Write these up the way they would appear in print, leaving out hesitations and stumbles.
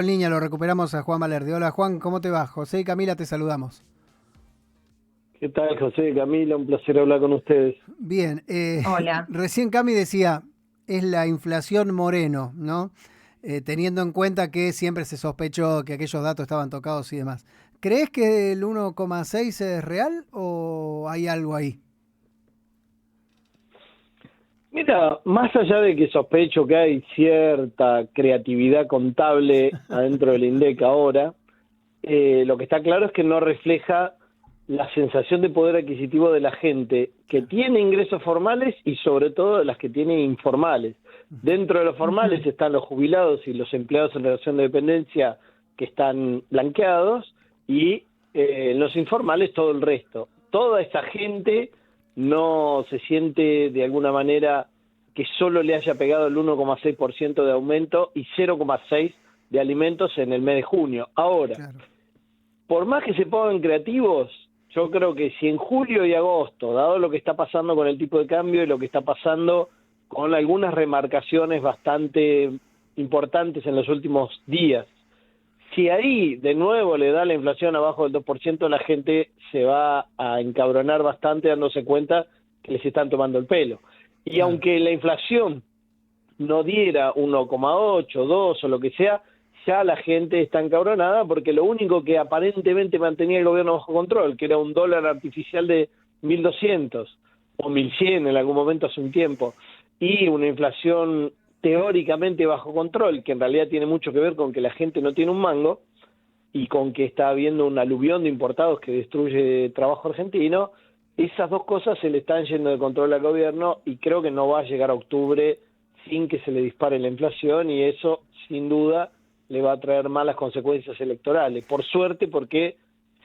En línea lo recuperamos a Juan Valerdi. Hola Juan, ¿cómo te va? José y Camila te saludamos. ¿Qué tal, José, Camila? Un placer hablar con ustedes. Bien, Hola. recién Cami decía, es la inflación Moreno, ¿no? Teniendo en cuenta que siempre se sospechó que aquellos datos estaban tocados y demás. ¿Crees que el 1,6 es real o hay algo ahí? Mira, más allá de que sospecho que hay cierta creatividad contable adentro del INDEC ahora, lo que está claro es que no refleja la sensación de poder adquisitivo de la gente que tiene ingresos formales y sobre todo de las que tiene informales. Dentro de los formales Ujú. están los jubilados y los empleados en relación de dependencia que están blanqueados y en los informales todo el resto. Toda esa gente no se siente de alguna manera que solo le haya pegado el 1,6% de aumento y 0,6% de alimentos en el mes de junio. Ahora, Claro. por más que se pongan creativos, yo creo que si en julio y agosto, dado lo que está pasando con el tipo de cambio y lo que está pasando con algunas remarcaciones bastante importantes en los últimos días, si ahí de nuevo le da la inflación abajo del 2%, la gente se va a encabronar bastante dándose cuenta que les están tomando el pelo. Y Claro. aunque la inflación no diera 1,8, 2 o lo que sea, ya la gente está encabronada porque lo único que aparentemente mantenía el gobierno bajo control, que era un dólar artificial de 1.200 o 1.100 en algún momento hace un tiempo, y una inflación teóricamente bajo control, que en realidad tiene mucho que ver con que la gente no tiene un mango y con que está habiendo un aluvión de importados que destruye trabajo argentino, esas dos cosas se le están yendo de control al gobierno y creo que no va a llegar a octubre sin que se le dispare la inflación y eso sin duda le va a traer malas consecuencias electorales. Por suerte, porque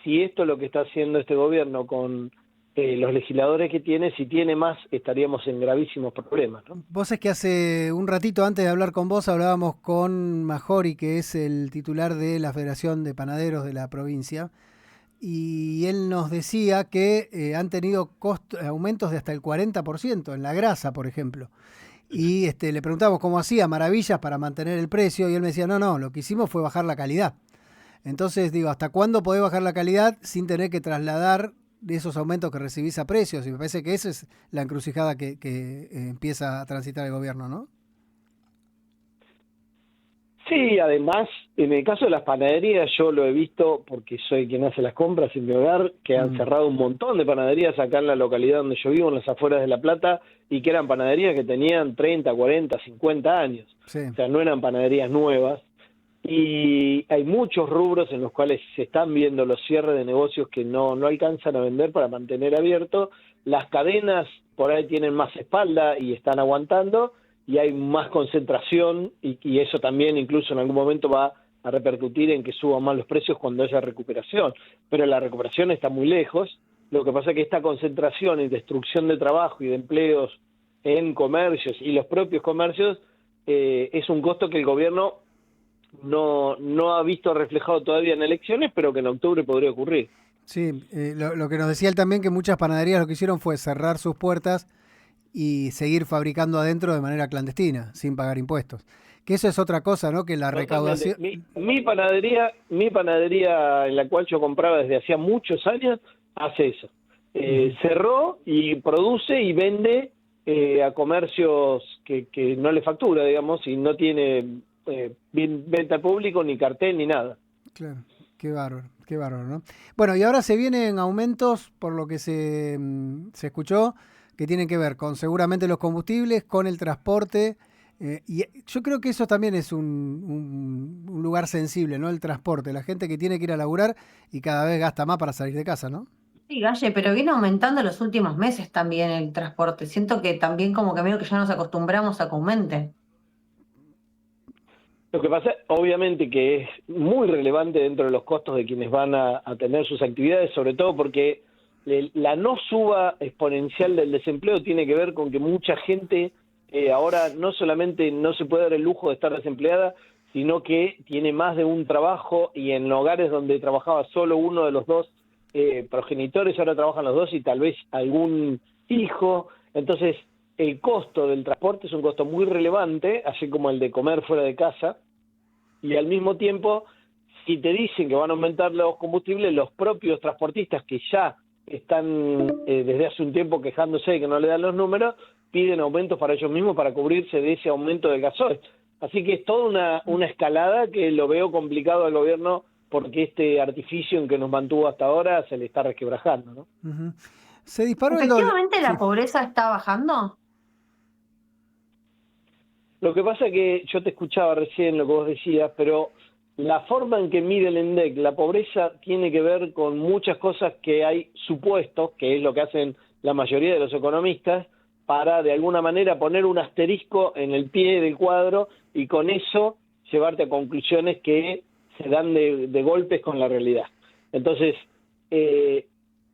si esto es lo que está haciendo este gobierno con los legisladores que tiene, si tiene más estaríamos en gravísimos problemas, ¿no? Vos es que hace un ratito antes de hablar con vos hablábamos con Majori, que es el titular de la Federación de Panaderos de la provincia. Y él nos decía que han tenido aumentos de hasta el 40% en la grasa, por ejemplo. Y le preguntamos cómo hacía maravillas para mantener el precio y él me decía, no, no, lo que hicimos fue bajar la calidad. Entonces digo, ¿hasta cuándo podés bajar la calidad sin tener que trasladar de esos aumentos que recibís a precios? Y me parece que esa es la encrucijada que empieza a transitar el gobierno, ¿no? Sí, además, en el caso de las panaderías, yo lo he visto porque soy quien hace las compras en mi hogar, que han Mm, cerrado un montón de panaderías acá en la localidad donde yo vivo, en las afueras de La Plata, y que eran panaderías que tenían 30, 40, 50 años. sí, O sea, no eran panaderías nuevas. Y hay muchos rubros en los cuales se están viendo los cierres de negocios que no alcanzan a vender para mantener abierto. Las cadenas por ahí tienen más espalda y están aguantando, y hay más concentración y eso también incluso en algún momento va a repercutir en que suban más los precios cuando haya recuperación. Pero la recuperación está muy lejos. Lo que pasa es que esta concentración y destrucción de trabajo y de empleos en comercios y los propios comercios es un costo que el gobierno no ha visto reflejado todavía en elecciones, pero que en octubre podría ocurrir. sí. Lo que nos decía él también que muchas panaderías lo que hicieron fue cerrar sus puertas y seguir fabricando adentro de manera clandestina, sin pagar impuestos. Que eso es otra cosa, ¿no? Que la Totalmente. recaudación... Mi panadería en la cual yo compraba desde hacía muchos años, hace eso. Ujú. Cerró y produce y vende a comercios que no le factura, digamos, y no tiene venta al público, ni cartel, ni nada. Claro, qué bárbaro, ¿no? Bueno, y ahora se vienen aumentos, por lo que se escuchó, que tienen que ver con seguramente los combustibles, con el transporte, y yo creo que eso también es un lugar sensible, ¿no? El transporte, la gente que tiene que ir a laburar y cada vez gasta más para salir de casa, ¿no? Sí, Galle, pero viene aumentando los últimos meses también el transporte. Siento que también como que medio que ya nos acostumbramos a que aumente. Lo que pasa, obviamente, que es muy relevante dentro de los costos de quienes van a tener sus actividades, sobre todo porque la no suba exponencial del desempleo tiene que ver con que mucha gente ahora no solamente no se puede dar el lujo de estar desempleada, sino que tiene más de un trabajo y en hogares donde trabajaba solo uno de los dos progenitores, ahora trabajan los dos y tal vez algún hijo. Entonces, el costo del transporte es un costo muy relevante, así como el de comer fuera de casa, y al mismo tiempo, si te dicen que van a aumentar los combustibles, los propios transportistas que ya están desde hace un tiempo quejándose de que no le dan los números, piden aumentos para ellos mismos para cubrirse de ese aumento del gasoil. Así que es toda una escalada que lo veo complicado al gobierno porque este artificio en que nos mantuvo hasta ahora se le está resquebrajando, ¿no? Ujú. Se disparó el dólar. ¿Efectivamente Sí. la pobreza está bajando? Lo que pasa es que yo te escuchaba recién lo que vos decías, pero la forma en que mide el INDEC la pobreza tiene que ver con muchas cosas que hay supuestos, que es lo que hacen la mayoría de los economistas, para de alguna manera poner un asterisco en el pie del cuadro y con eso llevarte a conclusiones que se dan de golpes con la realidad. Entonces,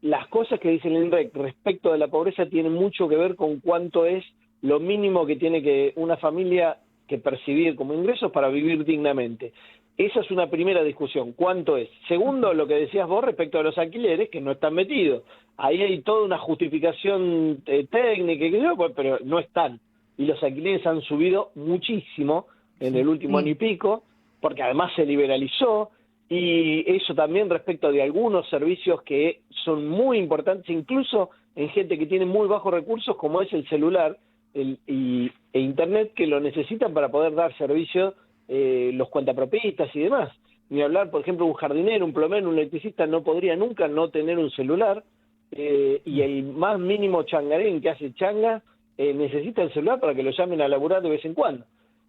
las cosas que dice el INDEC respecto de la pobreza tienen mucho que ver con cuánto es lo mínimo que tiene que una familia que percibir como ingresos para vivir dignamente. Esa es una primera discusión, ¿cuánto es? Segundo, lo que decías vos respecto a los alquileres, que no están metidos. Ahí hay toda una justificación técnica, pero no están. Y los alquileres han subido muchísimo en el último año y pico, porque además se liberalizó, y eso también respecto de algunos servicios que son muy importantes, incluso en gente que tiene muy bajos recursos, como es el celular e Internet, que lo necesitan para poder dar servicio los cuentapropistas y demás. Ni hablar, por ejemplo, un jardinero, un plomero, un electricista no podría nunca no tener un celular, y el más mínimo changarín que hace changa necesita el celular para que lo llamen a laburar de vez en cuando.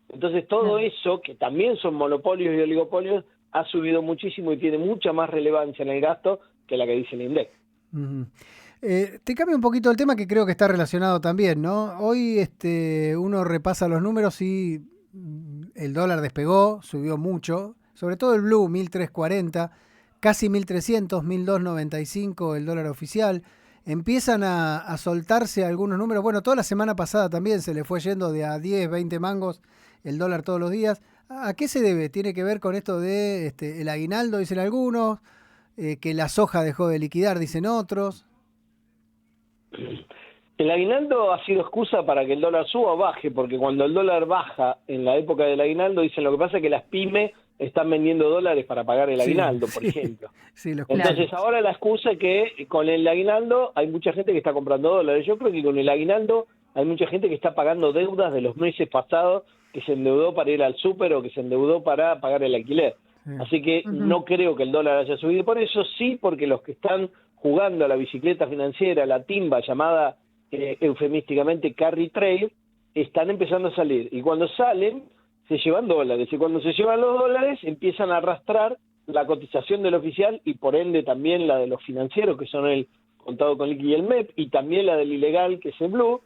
Entonces todo eso, que también son monopolios y oligopolios, ha subido muchísimo y tiene mucha más relevancia en el gasto que la que dice el INDEC. Uh-huh. Te cambio un poquito el tema que creo que está relacionado también, ¿no? Hoy uno repasa los números y el dólar despegó, subió mucho, sobre todo el blue, 1340, casi 1300, 1295 el dólar oficial. Empiezan a soltarse algunos números. Bueno, toda la semana pasada también se le fue yendo de a 10, 20 mangos el dólar todos los días. ¿A qué se debe? ¿Tiene que ver con esto de el aguinaldo, dicen algunos? Que la soja dejó de liquidar, dicen otros. El aguinaldo ha sido excusa para que el dólar suba o baje, porque cuando el dólar baja en la época del aguinaldo, dicen lo que pasa es que las pymes están vendiendo dólares para pagar el aguinaldo, por ejemplo. Sí, entonces ahora la excusa es que con el aguinaldo hay mucha gente que está comprando dólares. Yo creo que con el aguinaldo hay mucha gente que está pagando deudas de los meses pasados, que se endeudó para ir al súper o que se endeudó para pagar el alquiler. Así que no creo que el dólar haya subido por eso, sí porque los que están jugando a la bicicleta financiera, la timba llamada eufemísticamente carry trade, están empezando a salir. Y cuando salen, se llevan dólares. Y cuando se llevan los dólares, empiezan a arrastrar la cotización del oficial y por ende también la de los financieros, que son el contado con liqui y el MEP, y también la del ilegal, que es el blue,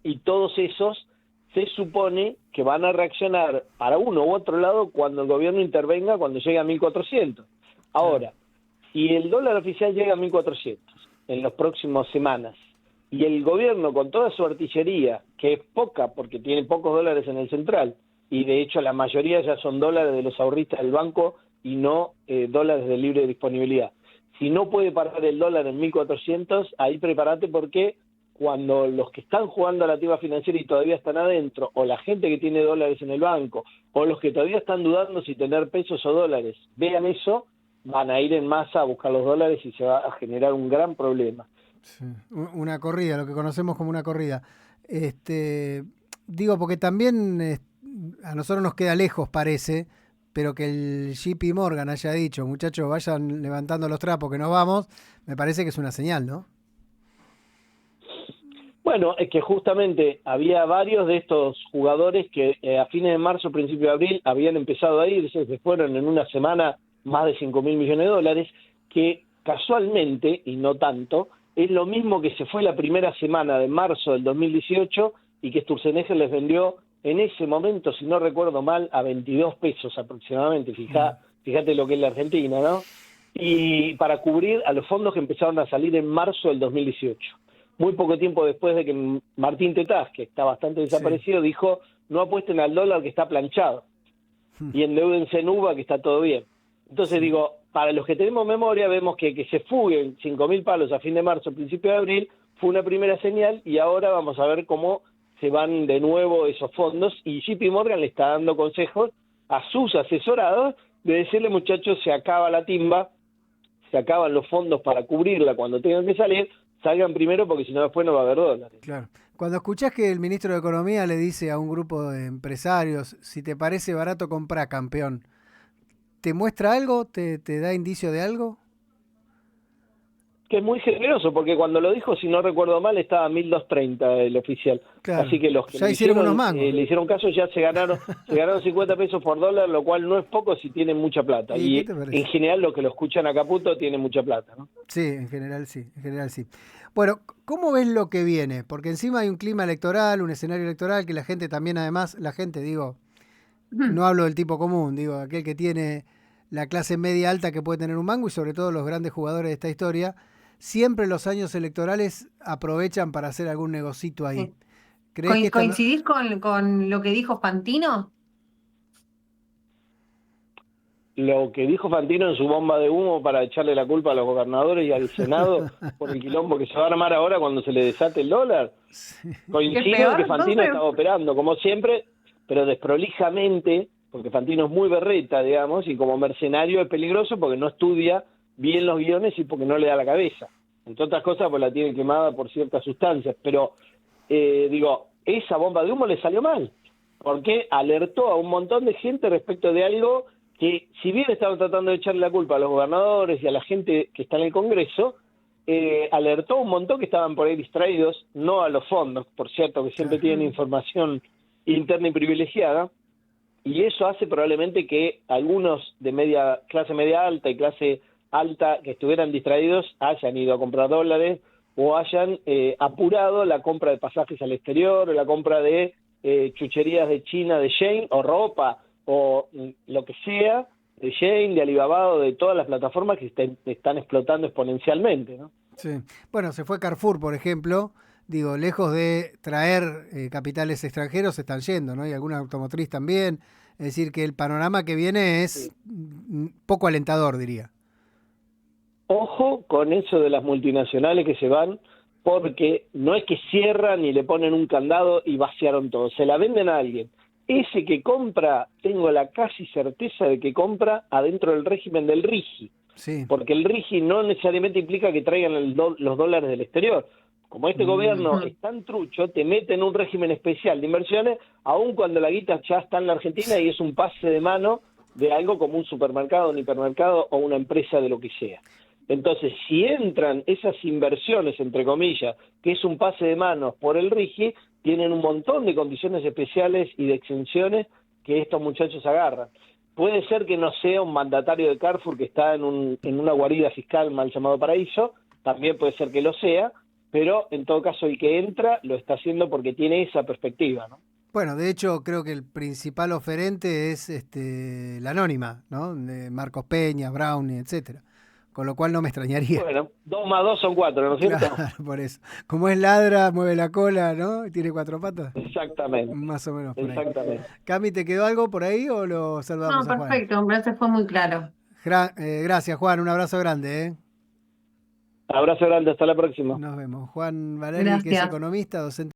y todos esos se supone que van a reaccionar para uno u otro lado cuando el gobierno intervenga, cuando llegue a 1400. Ahora, si el dólar oficial llega a 1400 en las próximas semanas, y el gobierno con toda su artillería, que es poca porque tiene pocos dólares en el central, y de hecho la mayoría ya son dólares de los ahorristas del banco y no dólares de libre disponibilidad. Si no puede parar el dólar en 1400, ahí prepárate porque cuando los que están jugando a la activa financiera y todavía están adentro, o la gente que tiene dólares en el banco, o los que todavía están dudando si tener pesos o dólares, vean eso, van a ir en masa a buscar los dólares y se va a generar un gran problema. Sí, una corrida, lo que conocemos como una corrida. Digo, porque también a nosotros nos queda lejos, parece, pero que el JP Morgan haya dicho, muchachos, vayan levantando los trapos que nos vamos, me parece que es una señal, ¿no? Bueno, es que justamente había varios de estos jugadores que a fines de marzo, principio de abril, habían empezado a irse, se fueron en una semana más de 5.000 millones de dólares, que casualmente, y no tanto, es lo mismo que se fue la primera semana de marzo del 2018 y que Sturzenegger les vendió en ese momento, si no recuerdo mal, a 22 pesos aproximadamente. Fíjate lo que es la Argentina, ¿no? Y para cubrir a los fondos que empezaron a salir en marzo del 2018. Muy poco tiempo después de que Martín Tetaz, que está bastante desaparecido, dijo, no apuesten al dólar que está planchado y endeúdense en UVA que está todo bien. Entonces digo, para los que tenemos memoria, vemos que se fuguen 5.000 palos a fin de marzo, principio de abril, fue una primera señal y ahora vamos a ver cómo se van de nuevo esos fondos y JP Morgan le está dando consejos a sus asesorados de decirle, muchachos, se acaba la timba, se acaban los fondos para cubrirla cuando tengan que salir, salgan primero porque si no después no va a haber dólares. Claro. Cuando escuchás que el ministro de Economía le dice a un grupo de empresarios, si te parece barato, comprá, campeón, ¿te muestra algo? ¿Te da indicio de algo? Que es muy generoso, porque cuando lo dijo, si no recuerdo mal, estaba a 1.230 el oficial. Claro. Así que los que Ya hicieron unos mangos. le hicieron caso ya se ganaron 50 pesos por dólar, lo cual no es poco si tienen mucha plata. ¿Y Y qué te parece? en general los que lo escuchan a Caputo tienen mucha plata, ¿no? Sí, en general sí, en general sí. Bueno, ¿cómo ves lo que viene? Porque encima hay un clima electoral, un escenario electoral que la gente también, además, la gente, digo, no hablo del tipo común, digo, aquel que tiene la clase media alta que puede tener un mango y sobre todo los grandes jugadores de esta historia, siempre los años electorales aprovechan para hacer algún negocito ahí. Sí. ¿Crees que esto no- ¿Coincidís con lo que dijo Fantino? Lo que dijo Fantino en su bomba de humo para echarle la culpa a los gobernadores y al Senado por el quilombo que se va a armar ahora cuando se le desate el dólar, coincido en peor, que Fantino entonces. estaba operando como siempre, pero desprolijamente, porque Fantino es muy berreta, digamos, y como mercenario es peligroso porque no estudia bien los guiones y porque no le da la cabeza. Entre otras cosas, pues la tiene quemada por ciertas sustancias, pero digo, esa bomba de humo le salió mal, porque alertó a un montón de gente respecto de algo que, si bien estaban tratando de echarle la culpa a los gobernadores y a la gente que está en el Congreso, alertó un montón que estaban por ahí distraídos, no a los fondos, por cierto, que siempre tienen información interna y privilegiada, y eso hace probablemente que algunos de clase media alta y clase alta que estuvieran distraídos hayan ido a comprar dólares o hayan apurado la compra de pasajes al exterior o la compra de chucherías de China, de Shein, o ropa, o lo que sea, de Shein, de Alibaba, o de todas las plataformas que están explotando exponencialmente, ¿no? Sí. Bueno, se fue Carrefour, por ejemplo. Digo, lejos de traer capitales extranjeros, se están yendo, ¿no? Y alguna automotriz también. Es decir, que el panorama que viene es poco alentador, diría. Ojo con eso de las multinacionales que se van, porque no es que cierran y le ponen un candado y vaciaron todo, se la venden a alguien. Ese que compra, tengo la casi certeza de que compra adentro del régimen del RIGI, Sí. porque el RIGI no necesariamente implica que traigan los dólares del exterior. Como este gobierno es tan trucho, te mete en un régimen especial de inversiones, aun cuando la guita ya está en la Argentina y es un pase de mano de algo como un supermercado, un hipermercado o una empresa de lo que sea. Entonces, si entran esas inversiones, entre comillas, que es un pase de manos por el RIGI, tienen un montón de condiciones especiales y de exenciones que estos muchachos agarran. Puede ser que no sea un mandatario de Carrefour que está en una guarida fiscal mal llamado paraíso, también puede ser que lo sea, pero en todo caso el que entra lo está haciendo porque tiene esa perspectiva, ¿no? Bueno, de hecho, creo que el principal oferente es la anónima, ¿no? De Marcos Peña, Brownie, etcétera. Con lo cual no me extrañaría. Bueno, 2 más 2 son 4, ¿no es cierto? Claro, por eso. Como es ladra, mueve la cola, ¿no? Y tiene 4 patas. Exactamente, Más o menos por ahí. exactamente. Cami, ¿te quedó algo por ahí o lo saludamos No, a Juan? perfecto, gracias, fue muy claro. Gracias, Juan. Un abrazo grande, ¿eh? Abrazo grande, hasta la próxima. Nos vemos. Juan Valeri, que es Gracias. economista, docente.